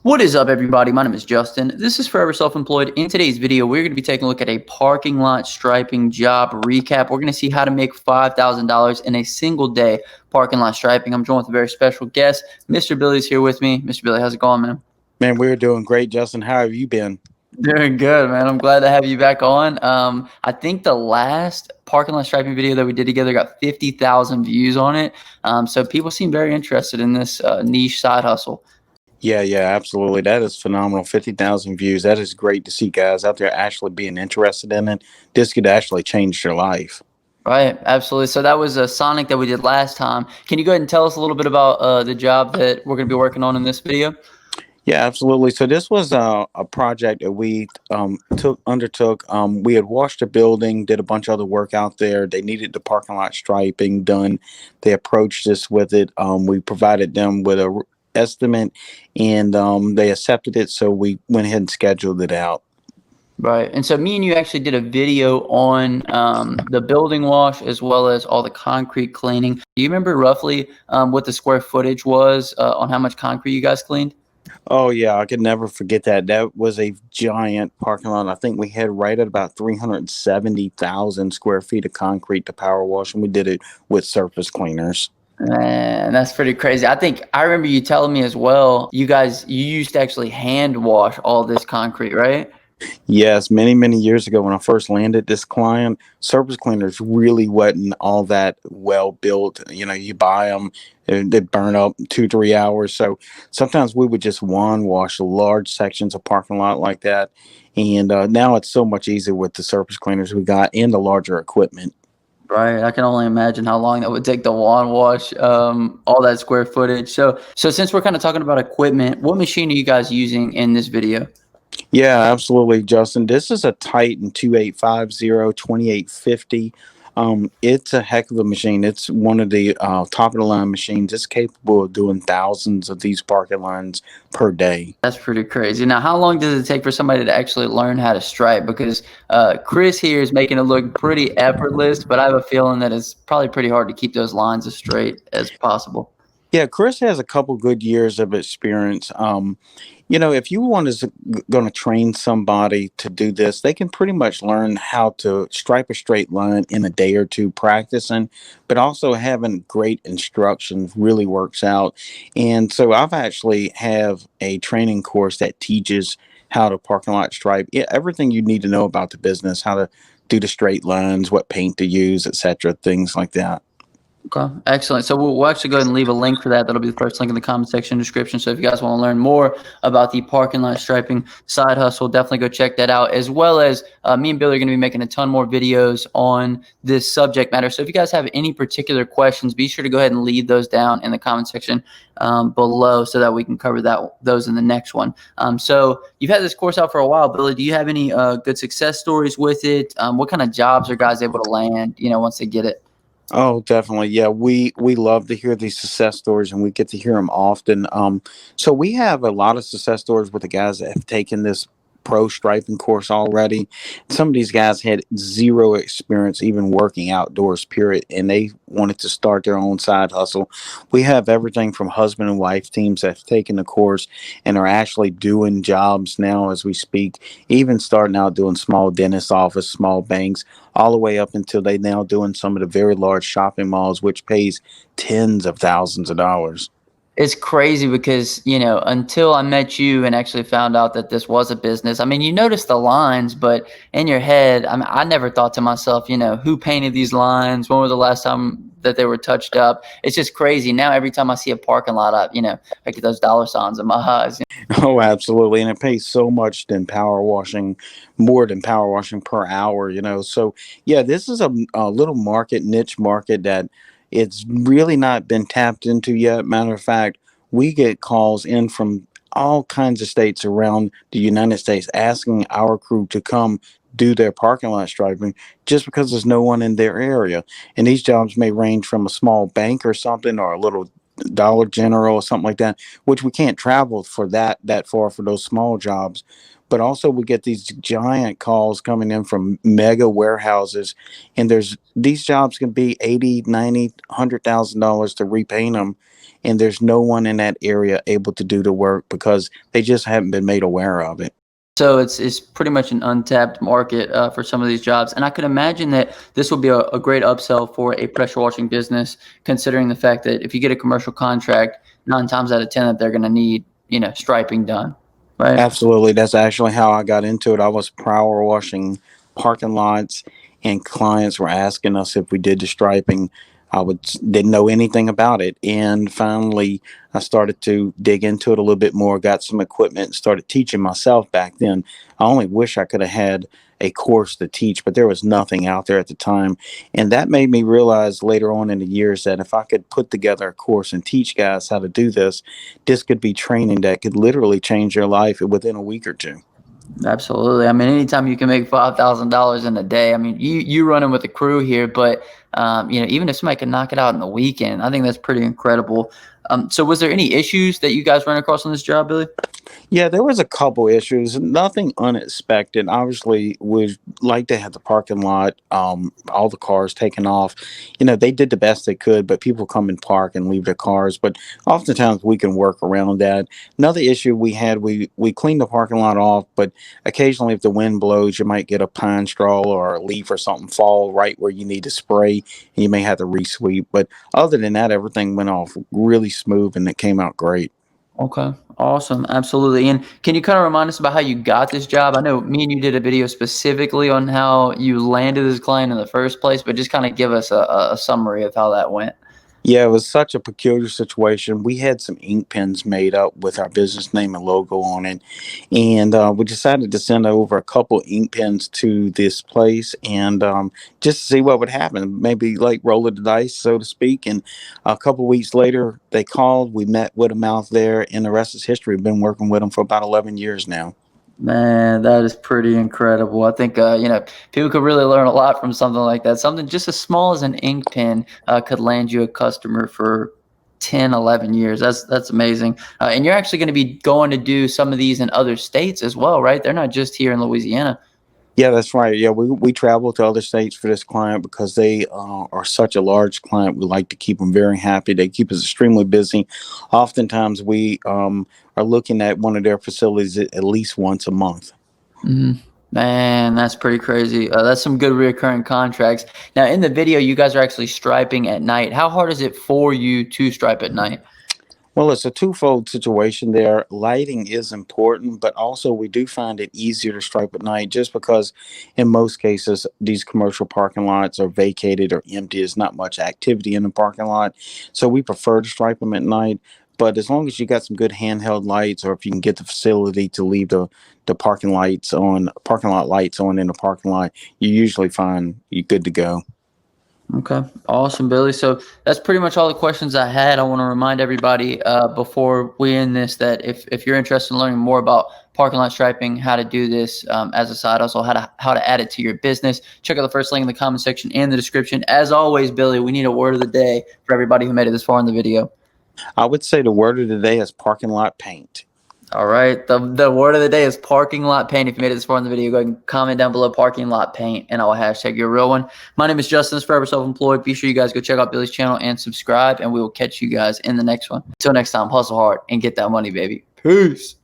What is up, everybody? My name is Justin. This is Forever Self-Employed. In today's video, we're going to be taking a look at a parking lot striping job recap. We're going to see how to make $5,000 in a single day parking lot striping. I'm joined with a very special guest. Mr. Billy's here with me. Mr. Billy, how's it going, man? Man, we're doing great, Justin. How have you been? Doing good, man. I'm glad to have you back on. I think the last parking lot striping video that we did together got 50,000 views on it. So people seem very interested in this niche side hustle. Yeah, absolutely. That is phenomenal. 50,000 views. That is great to see guys out there actually being interested in it. This could actually change their life. Right, absolutely. So that was a Sonic that we did last time. Can you go ahead and tell us a little bit about the job that we're going to be working on in this video? Yeah, absolutely. So this was a project that we undertook. We had washed a building, did a bunch of other work out there. They needed the parking lot striping done. They approached us with it. We provided them with a estimate, and they accepted it. So we went ahead and scheduled it out. Right. And so me and you actually did a video on the building wash as well as all the concrete cleaning. Do you remember roughly what the square footage was on how much concrete you guys cleaned? Oh yeah, I could never forget that. That was a giant parking lot. I think we had right at about 370,000 square feet of concrete to power wash, and we did it with surface cleaners. Man, that's pretty crazy. I think I remember you telling me as well, you used to actually hand wash all this concrete, right? Yes, many years ago when I first landed this client, surface cleaners really wasn't all that well built. You know, you buy them and they burn up 2 3 hours. So sometimes we would just one wash large sections of parking lot like that. And now it's so much easier with the surface cleaners we got and the larger equipment. Right. I can only imagine how long that would take to wand wash all that square footage. So since we're kind of talking about equipment, what machine are you guys using in this video? Yeah, absolutely, Justin. This is a Titan 2850 2850. It's a heck of a machine. It's one of the top of the line machines. It's capable of doing thousands of these parking lines per day. That's pretty crazy. Now, how long does it take for somebody to actually learn how to stripe? Because Chris here is making it look pretty effortless, but I have a feeling that it's probably pretty hard to keep those lines as straight as possible. Yeah, Chris has a couple good years of experience. You know, if you want to going to train somebody to do this, they can pretty much learn how to stripe a straight line in a day or two practicing, but also having great instructions really works out. And so I've actually have a training course that teaches how to parking lot stripe, everything you need to know about the business, how to do the straight lines, what paint to use, etc., things like that. Okay, excellent. So we'll actually go ahead and leave a link for that. That'll be the first link in the comment section description. So if you guys want to learn more about the parking lot striping side hustle, definitely go check that out. As well as me and Billy are going to be making a ton more videos on this subject matter. So if you guys have any particular questions, be sure to go ahead and leave those down in the comment section below so that we can cover those in the next one. So you've had this course out for a while, Billy. Do you have any good success stories with it? What kind of jobs are guys able to land, once they get it? Oh, definitely. Yeah, we love to hear these success stories, and we get to hear them often. So we have a lot of success stories with the guys that have taken this pro striping course already. Some of these guys had zero experience even working outdoors, period, and they wanted to start their own side hustle. We have everything from husband and wife teams that have taken the course and are actually doing jobs now as we speak, even starting out doing small dentist office, small banks, all the way up until they now doing some of the very large shopping malls, which pays tens of thousands of dollars. It's crazy because, until I met you and actually found out that this was a business, I mean, you notice the lines, but in your head, I never thought to myself, who painted these lines? When was the last time that they were touched up? It's just crazy. Now, every time I see a parking lot up, I get those dollar signs in my eyes. Oh, absolutely. And it pays so much than power washing, more than power washing per hour. So, yeah, this is a little market, niche market that it's really not been tapped into yet. Matter of fact, we get calls in from all kinds of states around the United States asking our crew to come do their parking lot striping just because there's no one in their area. And these jobs may range from a small bank or something or a little Dollar General or something like that, which we can't travel for that far for those small jobs. But also we get these giant calls coming in from mega warehouses, and there's these jobs can be 80, 90, $100,000 to repaint them. and there's no one in that area able to do the work because they just haven't been made aware of it. So it's pretty much an untapped market for some of these jobs, and I could imagine that this will be a great upsell for a pressure washing business, considering the fact that if you get a commercial contract, 9 times out of 10 that they're going to need striping done, right? Absolutely. That's actually how I got into it. I was power washing parking lots, and clients were asking us if we did the striping. Didn't know anything about it, and finally I started to dig into it a little bit more. Got some equipment and started teaching myself back then. I only wish I could have had a course to teach, but there was nothing out there at the time, and that made me realize later on in the years that if I could put together a course and teach guys how to do this, this could be training that could literally change your life within a week or two. Absolutely. I mean, anytime you can make $5,000 in a day, I mean, you running with the crew here, but even if somebody can knock it out in a weekend, I think that's pretty incredible. So was there any issues that you guys ran across on this job, Billy? Yeah, there was a couple issues, nothing unexpected. Obviously, we'd like to have the parking lot, all the cars taken off. They did the best they could, but people come and park and leave their cars. But oftentimes we can work around that. Another issue we had, we cleaned the parking lot off, but occasionally if the wind blows, you might get a pine straw or a leaf or something fall right where you need to spray, and you may have to resweep. But other than that, everything went off really smooth and it came out great. Okay, awesome. Absolutely. And can you kind of remind us about how you got this job? I know me and you did a video specifically on how you landed this client in the first place, but just kind of give us a summary of how that went. Yeah, it was such a peculiar situation. We had some ink pens made up with our business name and logo on it, and we decided to send over a couple ink pens to this place and just to see what would happen. Maybe like roll of the dice, so to speak. And a couple weeks later, they called. We met with them out there, and the rest is history. We've been working with them for about 11 years now. Man, that is pretty incredible. I think, people could really learn a lot from something like that. Something just as small as an ink pen could land you a customer for 10, 11 years. That's amazing. And you're actually going to be going to do some of these in other states as well, right? They're not just here in Louisiana. Yeah, that's right. Yeah, we travel to other states for this client because they are such a large client. We like to keep them very happy. They keep us extremely busy. Oftentimes, we are looking at one of their facilities at least once a month. Mhm. Man, that's pretty crazy. That's some good recurring contracts. Now, in the video, you guys are actually striping at night. How hard is it for you to stripe at night? Well, it's a twofold situation there. Lighting is important, but also we do find it easier to stripe at night just because, in most cases, these commercial parking lots are vacated or empty. There's not much activity in the parking lot. So we prefer to stripe them at night. But as long as you got some good handheld lights, or if you can get the facility to leave the parking lot lights on in the parking lot, you usually find you're good to go. Okay, awesome, Billy. So that's pretty much all the questions I had. I want to remind everybody before we end this that if you're interested in learning more about parking lot striping, how to do this as a side hustle, how to add it to your business, check out the first link in the comment section and the description. As always, Billy, we need a word of the day for everybody who made it this far in the video. I would say the word of the day is parking lot paint. All right. The word of the day is parking lot paint. If you made it this far in the video, go ahead and comment down below parking lot paint, and I'll hashtag your real one. My name is Justin, Forever Self-Employed. Be sure you guys go check out Billy's channel and subscribe, and we will catch you guys in the next one. Until next time, hustle hard and get that money, baby. Peace.